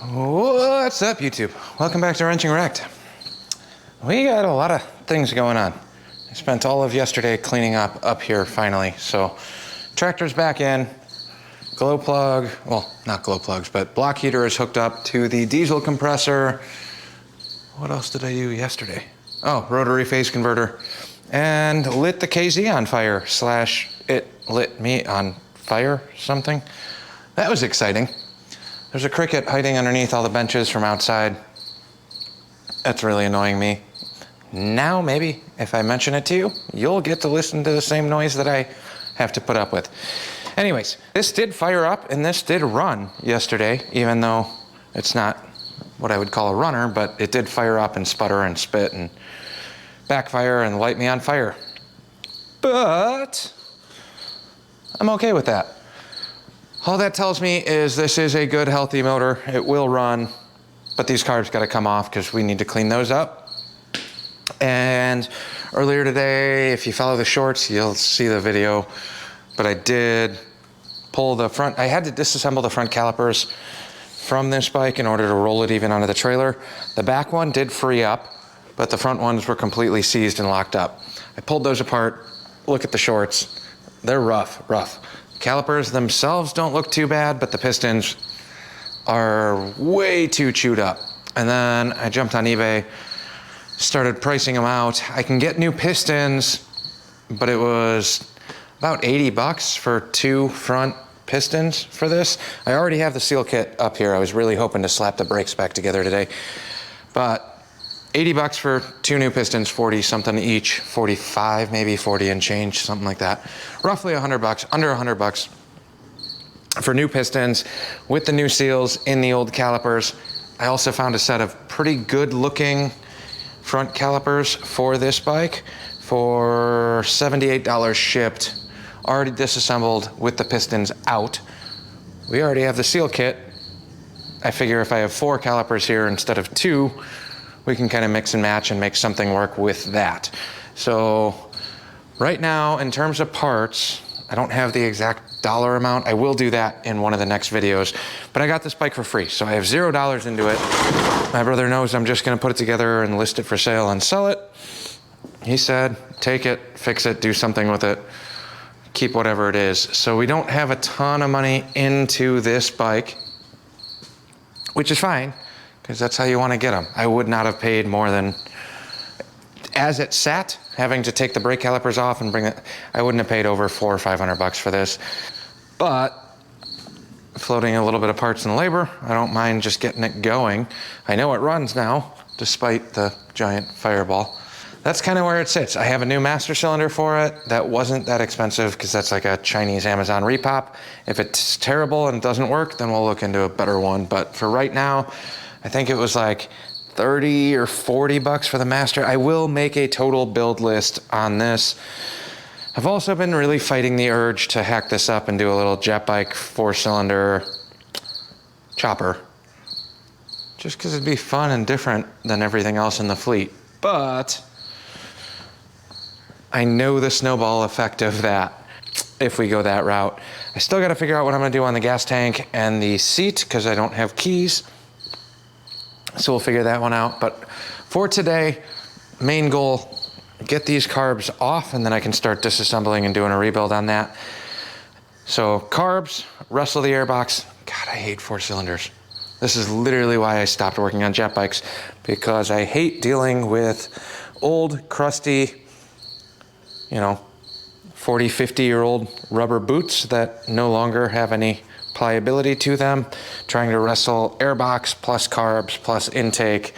What's up, YouTube? Welcome back to Wrenchingwrecked. We got a lot of things going on. I spent all of yesterday cleaning up here finally. So tractor's back in, glow plug, well, not glow plugs, but block heater is hooked up to the diesel compressor. What else did I do yesterday? Oh, rotary phase converter, and lit the KZ on fire, / it lit me on fire, something. That was exciting. There's a cricket hiding underneath all the benches from outside. That's really annoying me. Now maybe if I mention it to you, you'll get to listen to the same noise that I have to put up with. Anyways, this did fire up and this did run yesterday, even though it's not what I would call a runner, but it did fire up and sputter and spit and backfire and light me on fire. But I'm okay with that. All that tells me is this is a good, healthy motor. It will run, but these carbs got to come off because we need to clean those up. And earlier today, if you follow the shorts, you'll see the video, but I did pull the front. I had to disassemble the front calipers from this bike in order to roll it even onto the trailer. The back one did free up, but the front ones were completely seized and locked up. I pulled those apart. Look at the shorts. They're rough. Calipers themselves don't look too bad, but the pistons are way too chewed up. And then I jumped on eBay, started pricing them out. I can get new pistons, but it was about 80 bucks for 2 front pistons for this. I already have the seal kit up here. I was really hoping to slap the brakes back together today, but 80 bucks for 2 new pistons, 40 something each, 45, maybe 40 and change, something like that. Roughly 100 bucks, under 100 bucks for new pistons with the new seals in the old calipers. I also found a set of pretty good looking front calipers for this bike for $78 shipped, already disassembled with the pistons out. We already have the seal kit. I figure if I have 4 calipers here instead of 2, we can kind of mix and match and make something work with that. So right now, in terms of parts, I don't have the exact dollar amount. I will do that in one of the next videos, but I got this bike for free. So I have $0 into it. My brother knows I'm just gonna put it together and list it for sale and sell it. He said, take it, fix it, do something with it, keep whatever it is. So we don't have a ton of money into this bike, which is fine, because that's how you want to get them. I would not have paid more than, as it sat, having to take the brake calipers off and bring it, I wouldn't have paid over $400 or $500 for this. But floating a little bit of parts and labor, I don't mind just getting it going. I know it runs now, despite the giant fireball. That's kind of where it sits. I have a new master cylinder for it. That wasn't that expensive because that's like a Chinese Amazon repop. If it's terrible and doesn't work, then we'll look into a better one. But for right now, I think it was like 30 or 40 bucks for the master. I will make a total build list on this. I've also been really fighting the urge to hack this up and do a little jet bike 4-cylinder chopper. Just because it'd be fun and different than everything else in the fleet. But I know the snowball effect of that if we go that route. I still got to figure out what I'm going to do on the gas tank and the seat because I don't have keys. So we'll figure that one out. But for today, main goal, get these carbs off and then I can start disassembling and doing a rebuild on that. So carbs, wrestle the airbox. God, I hate 4 cylinders. This is literally why I stopped working on jet bikes, because I hate dealing with old, crusty, 40, 50-year-old rubber boots that no longer have any pliability to them, trying to wrestle airbox plus carbs plus intake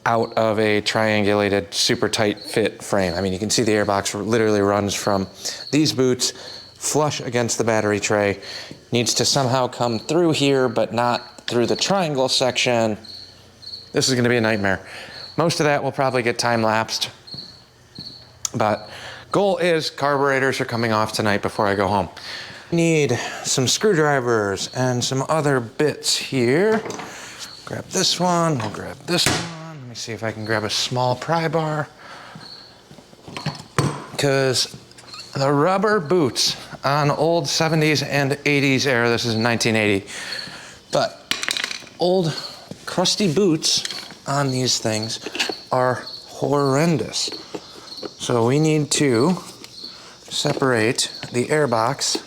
out of a triangulated super tight fit frame. I mean, you can see the airbox literally runs from these boots flush against the battery tray, needs to somehow come through here but not through the triangle section. This is going to be a nightmare. Most of that will probably get time lapsed, but goal is carburetors are coming off tonight before I go home. Need some screwdrivers and some other bits here. Grab this one, we'll grab this one. Let me see if I can grab a small pry bar. Because the rubber boots on old 70s and 80s era, this is 1980, but old crusty boots on these things are horrendous. So we need to separate the air box.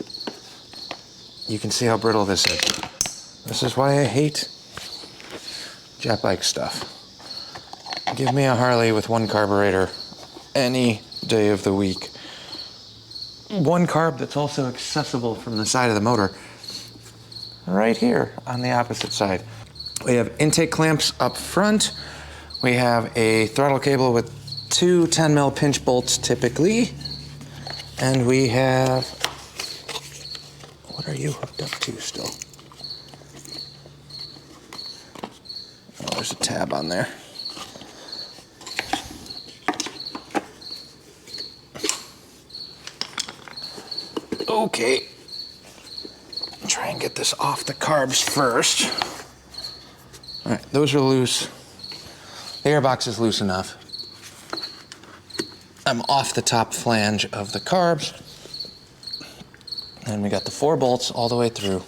You can see how brittle this is. This is why I hate jet bike stuff. Give me a Harley with one carburetor any day of the week. One carb that's also accessible from the side of the motor. Right here on the opposite side. We have intake clamps up front. We have a throttle cable with two 10mm pinch bolts typically. And we have, what are you hooked up to still? Oh, there's a tab on there. Okay. Try and get this off the carbs first. All right, those are loose. The airbox is loose enough. I'm off the top flange of the carbs. And we got the 4 bolts all the way through,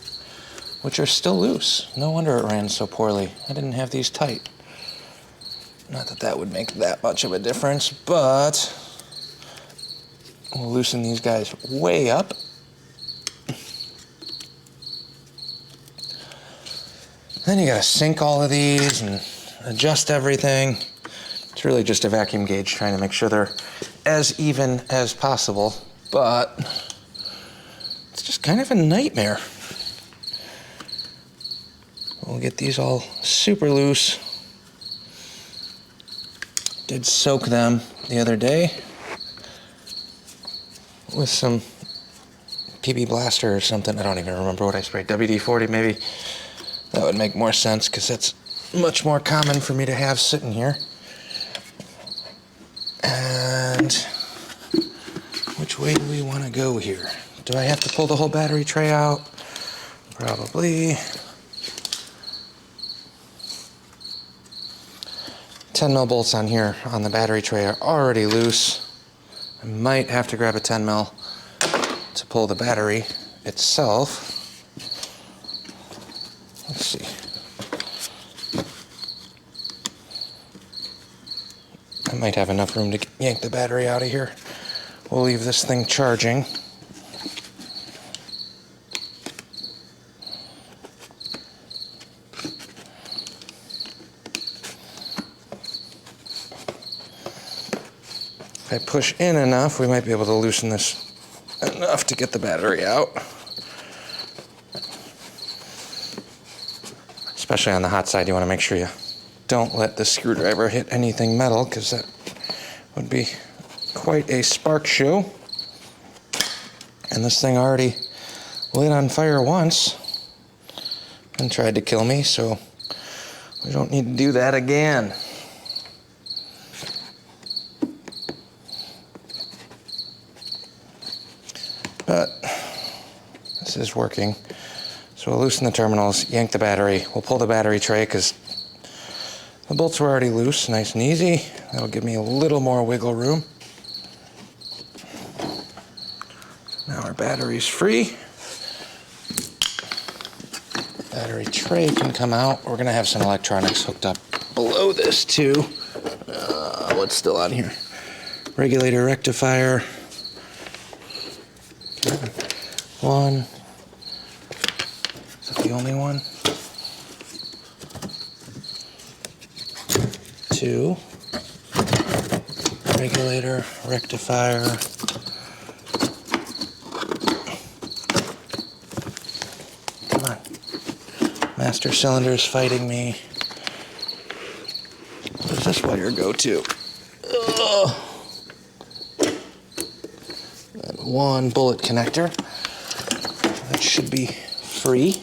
which are still loose. No wonder it ran so poorly. I didn't have these tight. Not that that would make that much of a difference, but we'll loosen these guys way up. Then you gotta sync all of these and adjust everything. It's really just a vacuum gauge trying to make sure they're as even as possible, but it's just kind of a nightmare. We'll get these all super loose. Did soak them the other day with some PB Blaster or something. I don't even remember what I sprayed. WD-40 maybe. That would make more sense because that's much more common for me to have sitting here. And which way do we want to go here? Do I have to pull the whole battery tray out? Probably. 10mm bolts on here on the battery tray are already loose. I might have to grab a 10mm to pull the battery itself. Let's see. I might have enough room to yank the battery out of here. We'll leave this thing charging. If I push in enough, we might be able to loosen this enough to get the battery out. Especially on the hot side, you want to make sure you don't let the screwdriver hit anything metal, because that would be quite a spark show. And this thing already lit on fire once and tried to kill me, so we don't need to do that again. But this is working. So we'll loosen the terminals, yank the battery. We'll pull the battery tray because the bolts were already loose, nice and easy. That'll give me a little more wiggle room. Now our battery's free. Battery tray can come out. We're gonna have some electronics hooked up below this too. What's still on here? Regulator rectifier. One. Is that the only one? 2. Regulator, rectifier. Come on. Master cylinder's fighting me. Where does this wire go to? And 1 bullet connector. That should be free.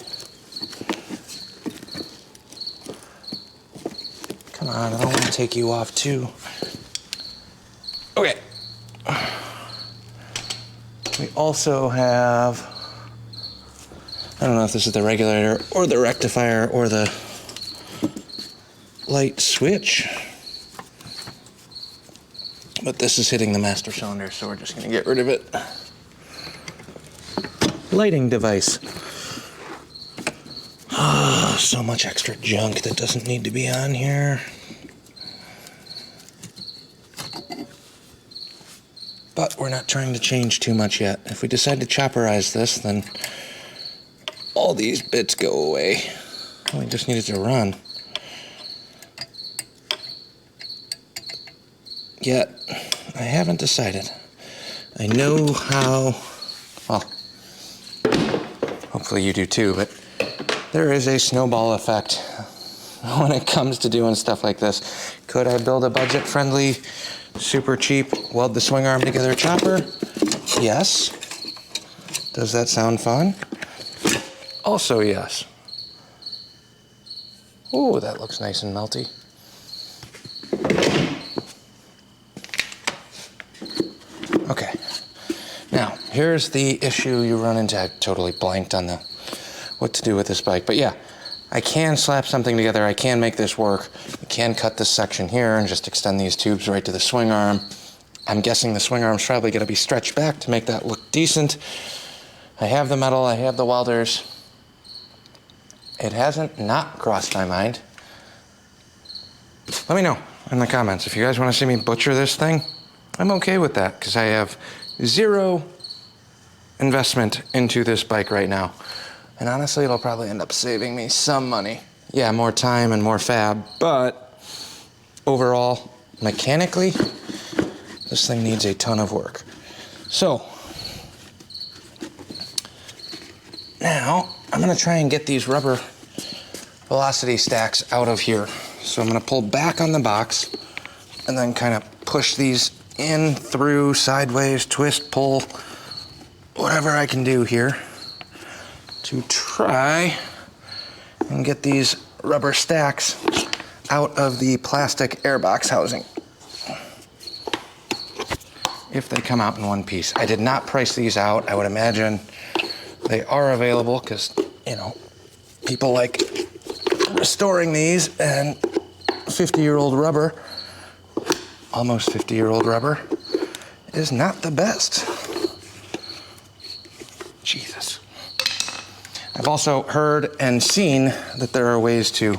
Come on, I don't want to take you off too. Okay. We also have, I don't know if this is the regulator or the rectifier or the light switch, but this is hitting the master cylinder, so we're just going to get rid of it. Oh, so much extra junk that doesn't need to be on here. But we're not trying to change too much yet. If we decide to chopperize this, then all these bits go away. We just need it to run. Yet, I haven't decided. I know how, well, hopefully you do too, but there is a snowball effect when it comes to doing stuff like this. Could I build a budget-friendly, super cheap, weld the swing arm together chopper? Yes. Does that sound fun? Also yes. Ooh, that looks nice and melty. Okay. Now, here's the issue you run into. I totally blanked on what to do with this bike. But yeah, I can slap something together. I can make this work. I can cut this section here and just extend these tubes right to the swing arm. I'm guessing the swing arm's probably going to be stretched back to make that look decent. I have the metal. I have the welders. It hasn't not crossed my mind. Let me know in the comments if you guys want to see me butcher this thing. I'm okay with that because I have zero investment into this bike right now. And honestly, it'll probably end up saving me some money. Yeah, more time and more fab, but overall, mechanically, this thing needs a ton of work. So, now I'm gonna try and get these rubber velocity stacks out of here. So I'm gonna pull back on the box and then kind of push these in, through, sideways, twist, pull, whatever I can do here to try and get these rubber stacks out of the plastic airbox housing. If they come out in one piece. I did not price these out. I would imagine they are available because, you know, people like restoring these, and 50-year-old rubber, almost 50-year-old rubber, is not the best. Jesus. I've also heard and seen that there are ways to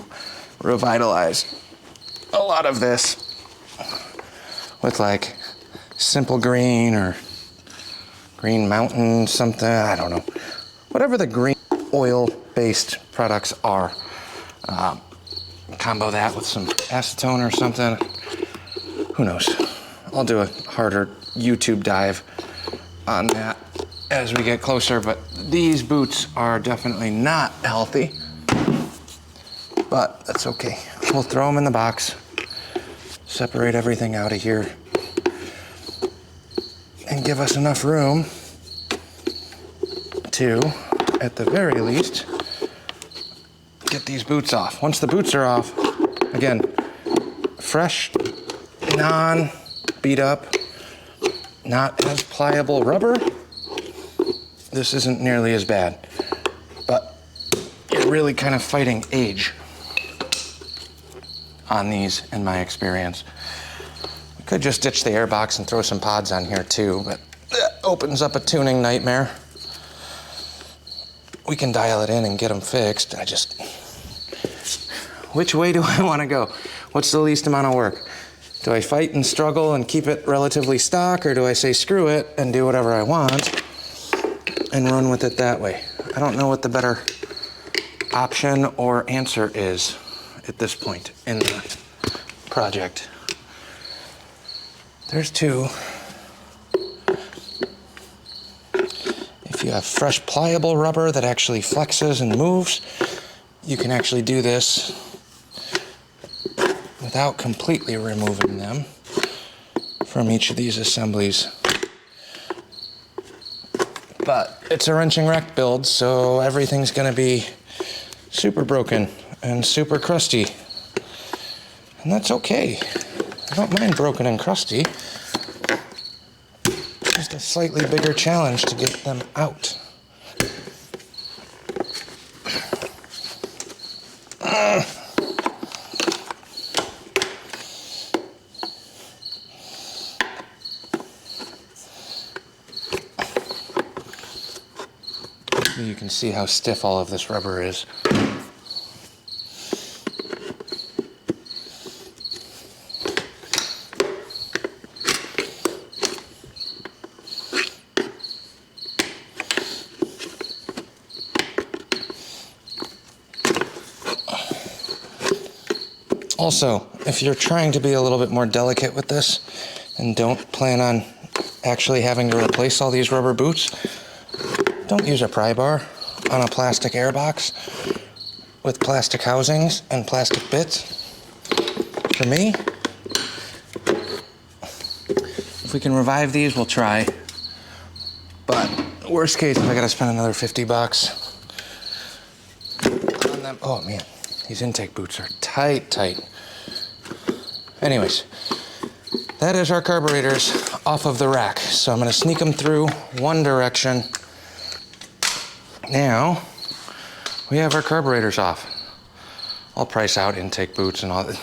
revitalize a lot of this with like Simple Green or Green Mountain something, I don't know. Whatever the green oil-based products are. Combo that with some acetone or something. Who knows? I'll do a harder YouTube dive on that as we get closer, but these boots are definitely not healthy, but that's okay. We'll throw them in the box, separate everything out of here, and give us enough room to, at the very least, get these boots off. Once the boots are off, again, fresh, non-beat up, not as pliable rubber, this isn't nearly as bad. But you're really kind of fighting age on these, in my experience. We could just ditch the airbox and throw some pods on here too, but that opens up a tuning nightmare. We can dial it in and get them fixed. Which way do I want to go? What's the least amount of work? Do I fight and struggle and keep it relatively stock, or do I say screw it and do whatever I want and run with it that way? I don't know what the better option or answer is at this point in the project. There's two. If you have fresh pliable rubber that actually flexes and moves, you can actually do this without completely removing them from each of these assemblies. But it's a Wrenchingwrecked build, so everything's gonna be super broken and super crusty. And that's okay. I don't mind broken and crusty. Just a slightly bigger challenge to get them out. You can see how stiff all of this rubber is. Also, if you're trying to be a little bit more delicate with this and don't plan on actually having to replace all these rubber boots, don't use a pry bar on a plastic airbox with plastic housings and plastic bits. For me, if we can revive these, we'll try. But worst case, if I gotta spend another 50 bucks on them. Oh man, these intake boots are tight. Anyways, that is our carburetors off of the rack. So I'm gonna sneak them through one direction. Now, we have our carburetors off. I'll price out intake boots and all that.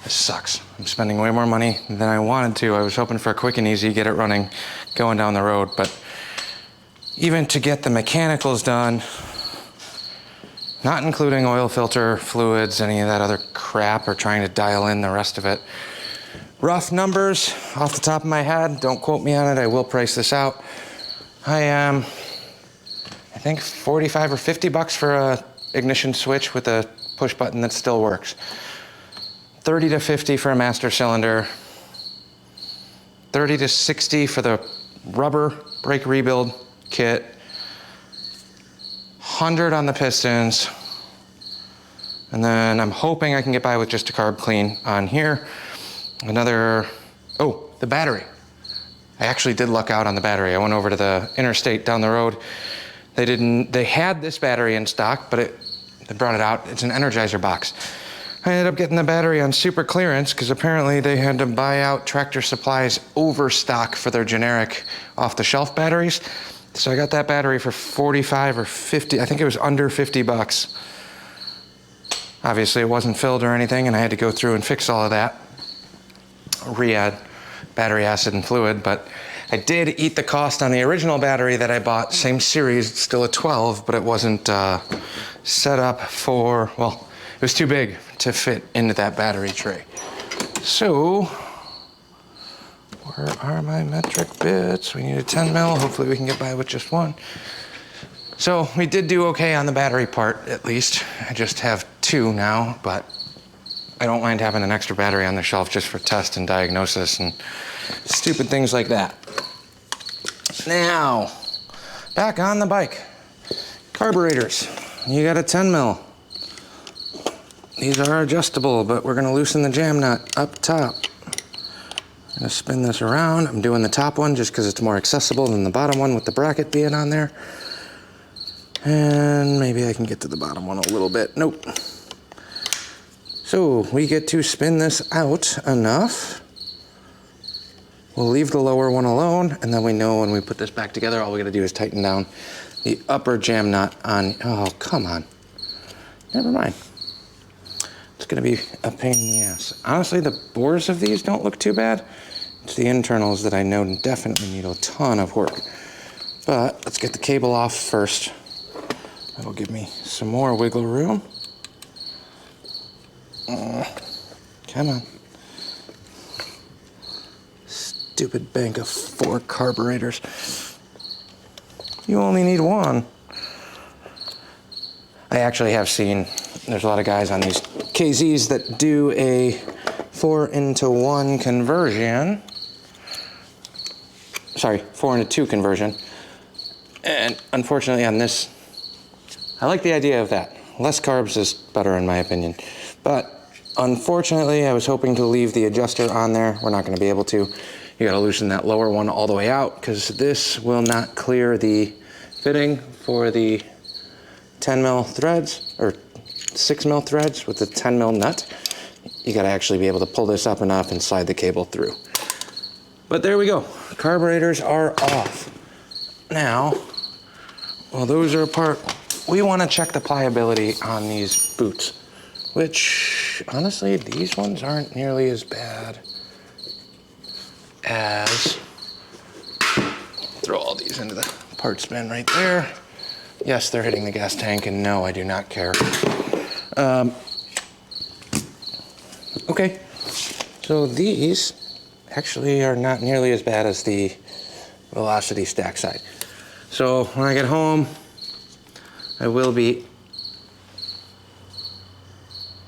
This sucks. I'm spending way more money than I wanted to. I was hoping for a quick and easy, get it running, going down the road. But even to get the mechanicals done, not including oil filter, fluids, any of that other crap, or trying to dial in the rest of it. Rough numbers off the top of my head, don't quote me on it, I will price this out. I am, I think 45 or 50 bucks for a ignition switch with a push button that still works. 30 to 50 for a master cylinder. 30 to 60 for the rubber brake rebuild kit. 100 on the pistons. And then I'm hoping I can get by with just a carb clean on here. Another, oh, the battery. I actually did luck out on the battery. I went over to the interstate down the road. They had this battery in stock, but they brought it out. It's an Energizer box. I ended up getting the battery on super clearance because apparently they had to buy out Tractor Supply's overstock for their generic off-the-shelf batteries. So I got that battery for 45 or 50, I think it was under 50 bucks. Obviously it wasn't filled or anything and I had to go through and fix all of that. Re-add battery acid and fluid, but I did eat the cost on the original battery that I bought, same series, still a 12, but it wasn't set up for, well, it was too big to fit into that battery tray. So, where are my metric bits? We need a 10 mil, hopefully we can get by with just one. So we did do okay on the battery part, at least. I just have two now, but I don't mind having an extra battery on the shelf just for test and diagnosis and stupid things like that. Now, back on the bike. Carburetors, you got a 10 mil. These are adjustable, but we're gonna loosen the jam nut up top. I'm gonna spin this around. I'm doing the top one just because it's more accessible than the bottom one with the bracket being on there. And maybe I can get to the bottom one a little bit. Nope. So we get to spin this out enough. We'll leave the lower one alone, and then we know when we put this back together, all we gotta do is tighten down the upper jam nut on, oh, come on. Never mind. It's gonna be a pain in the ass. Honestly, the bores of these don't look too bad. It's the internals that I know definitely need a ton of work. But let's get the cable off first. That'll give me some more wiggle room. Come on. Stupid bank of 4 carburetors. You only need one. I actually have seen, there's a lot of guys on these KZs that do a 4-into-1 conversion. Sorry, 4-into-2 conversion. And unfortunately on this, I like the idea of that. Less carbs is better in my opinion. But unfortunately, I was hoping to leave the adjuster on there. We're not gonna be able to. You gotta loosen that lower one all the way out because this will not clear the fitting for the 10 mil threads, or 6 mil threads with the 10 mil nut. You gotta actually be able to pull this up enough and slide the cable through. But there we go. Carburetors are off. Now, while those are apart, we wanna check the pliability on these boots, which honestly, these ones aren't nearly as bad as, throw all these into the parts bin right there. Yes, they're hitting the gas tank, and no, I do not care. Okay, so these actually are not nearly as bad as the Velocity stack side. So when I get home, I will be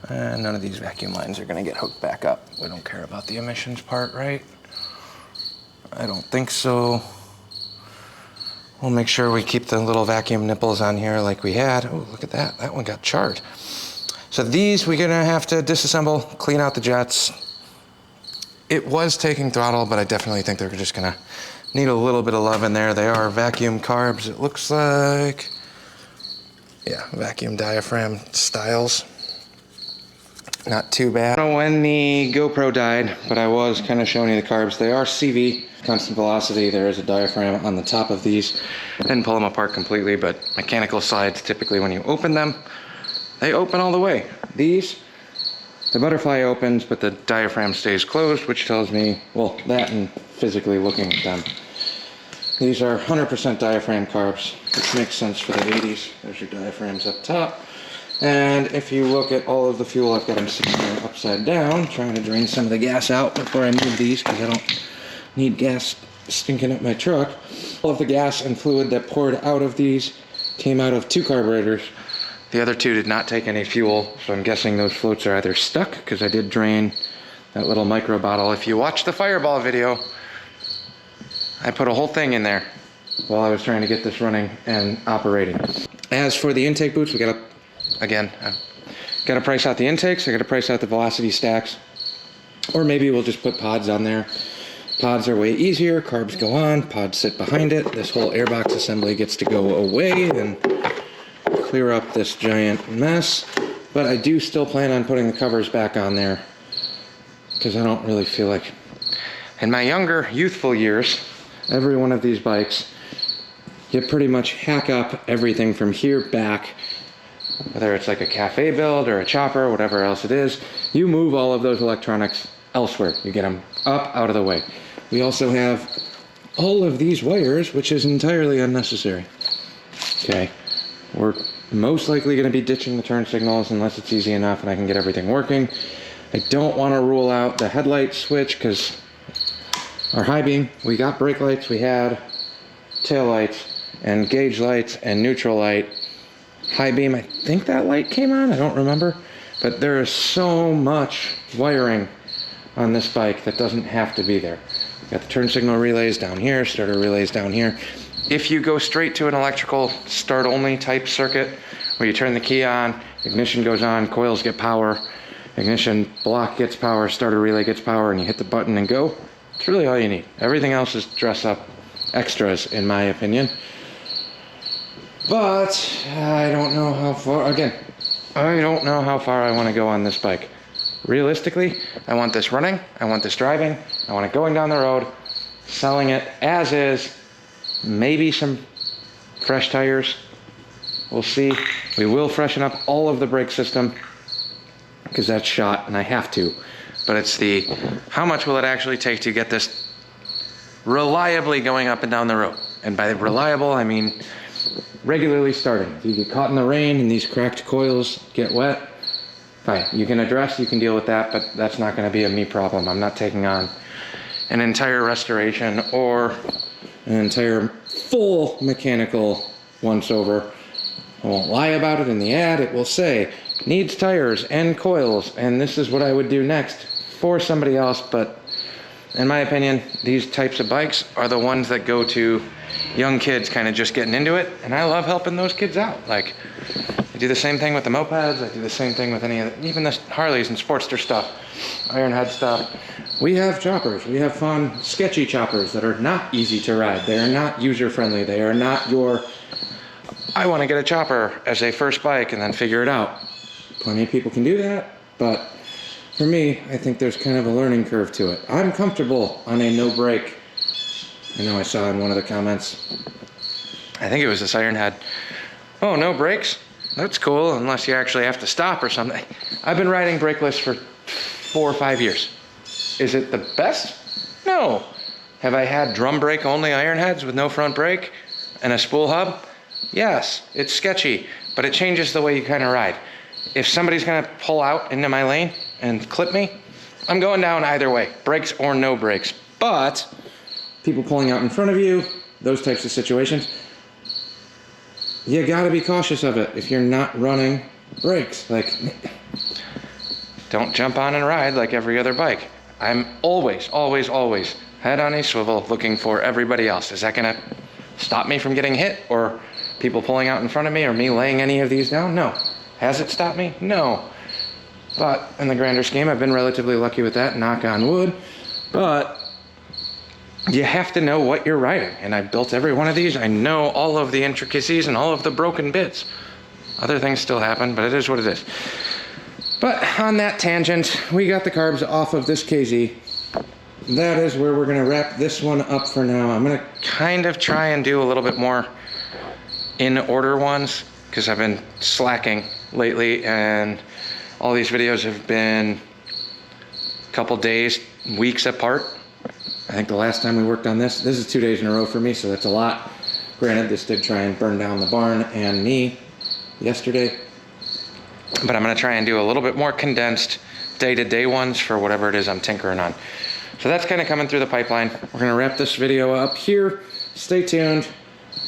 And none of these vacuum lines are gonna get hooked back up. We don't care about the emissions part, right? I don't think so. We'll make sure we keep the little vacuum nipples on here like we had. Oh, look at that, that one got charred. So these we're gonna have to disassemble, clean out the jets. It was taking throttle, but I definitely think they're just gonna need a little bit of love in there. They are vacuum carbs, it looks like. Yeah, vacuum diaphragm styles. Not too bad. I don't know when the GoPro died, but I was kind of showing you the carbs. They are CV, constant velocity. There is a diaphragm on the top of these. Didn't pull them apart completely, but mechanical sides, typically when you open them, they open all the way. These, the butterfly opens, but the diaphragm stays closed, which tells me, well, that and physically looking at them. These are 100% diaphragm carbs, which makes sense for the 80s. There's your diaphragms up top. And if you look at all of the fuel, I've got them sitting there upside down, trying to drain some of the gas out before I move these, because I don't need gas stinking up my truck. All of the gas and fluid that poured out of these came out of 2 carburetors. The other 2 did not take any fuel, so I'm guessing those floats are either stuck, because I did drain that little micro bottle. If you watch the Fireball video, I put a whole thing in there while I was trying to get this running and operating. As for the intake boots, we got to, again, I got to price out the intakes, I got to price out the velocity stacks, or maybe we'll just put pods on there. Pods are way easier, carbs go on, pods sit behind it. This whole airbox assembly gets to go away and clear up this giant mess. But I do still plan on putting the covers back on there, because I don't really feel like, in my younger, youthful years, every one of these bikes, you pretty much hack up everything from here back, whether it's like a cafe build or a chopper, whatever else it is. You move all of those electronics elsewhere. You get them up, out of the way. We also have all of these wires, which is entirely unnecessary. Okay, we're most likely going to be ditching the turn signals unless it's easy enough and I can get everything working. I don't want to rule out the headlight switch, because our high beam, we got brake lights, we had tail lights and gauge lights and neutral light. High beam, I think that light came on, I don't remember. But there is so much wiring on this bike that doesn't have to be there. Got the turn signal relays down here, starter relays down here. If you go straight to an electrical start-only type circuit, where you turn the key on, ignition goes on, coils get power, ignition block gets power, starter relay gets power, and you hit the button and go, it's really all you need. Everything else is dress up extras, in my opinion. But I don't know how far, again, I don't know how far I want to go on this bike. Realistically, I want this running, I want this driving, I want it going down the road, selling it as is, maybe some fresh tires. We'll see. We will freshen up all of the brake system, because that's shot and I have to. But it's the, how much will it actually take to get this reliably going up and down the road? And by reliable, I mean regularly starting. If you get caught in the rain and these cracked coils get wet, fine. You can address, you can deal with that, but that's not going to be a me problem. I'm not taking on an entire restoration or an entire full mechanical once-over. I won't lie about it in the ad. It will say, needs tires and coils, and this is what I would do next for somebody else. But in my opinion, these types of bikes are the ones that go to young kids kind of just getting into it, and I love helping those kids out. Like, I do the same thing with the mopeds, I do the same thing with any of the, even the Harleys and Sportster stuff, Ironhead stuff. We have choppers, we have fun, sketchy choppers that are not easy to ride. They are not user-friendly, they are not your, I want to get a chopper as a first bike and then figure it out. Plenty of people can do that, but for me, I think there's kind of a learning curve to it. I'm comfortable on a no brake. I know I saw in one of the comments, I think it was this Ironhead, oh, no brakes? That's cool, unless you actually have to stop or something. I've been riding brakeless for 4 or 5 years. Is it the best? No. Have I had drum brake only Ironheads with no front brake and a spool hub? Yes, it's sketchy, but it changes the way you kind of ride. If somebody's gonna pull out into my lane and clip me, I'm going down either way, brakes or no brakes. But people pulling out in front of you, those types of situations, you gotta be cautious of it if you're not running brakes. Like, Don't jump on and ride like every other bike. I'm always, always, always head on a swivel looking for everybody else. Is that gonna stop me from getting hit or people pulling out in front of me or me laying any of these down? No. Has it stopped me? No. But in the grander scheme, I've been relatively lucky with that, knock on wood. But you have to know what you're riding. And I built every one of these. I know all of the intricacies and all of the broken bits. Other things still happen, but it is what it is. But on that tangent, we got the carbs off of this KZ. That is where we're gonna wrap this one up for now. I'm gonna kind of try and do a little bit more in order ones because I've been slacking lately and all these videos have been a couple days, weeks apart. I think the last time we worked on this is 2 days in a row for me, so that's a lot. Granted, this did try and burn down the barn and me yesterday. But I'm gonna try and do a little bit more condensed day-to-day ones for whatever it is I'm tinkering on. So that's kind of coming through the pipeline. We're gonna wrap this video up here. Stay tuned.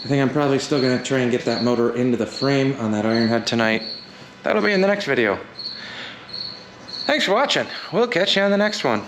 I think I'm probably still gonna try and get that motor into the frame on that ironhead tonight. That'll be in the next video. Thanks for watching. We'll catch you on the next one.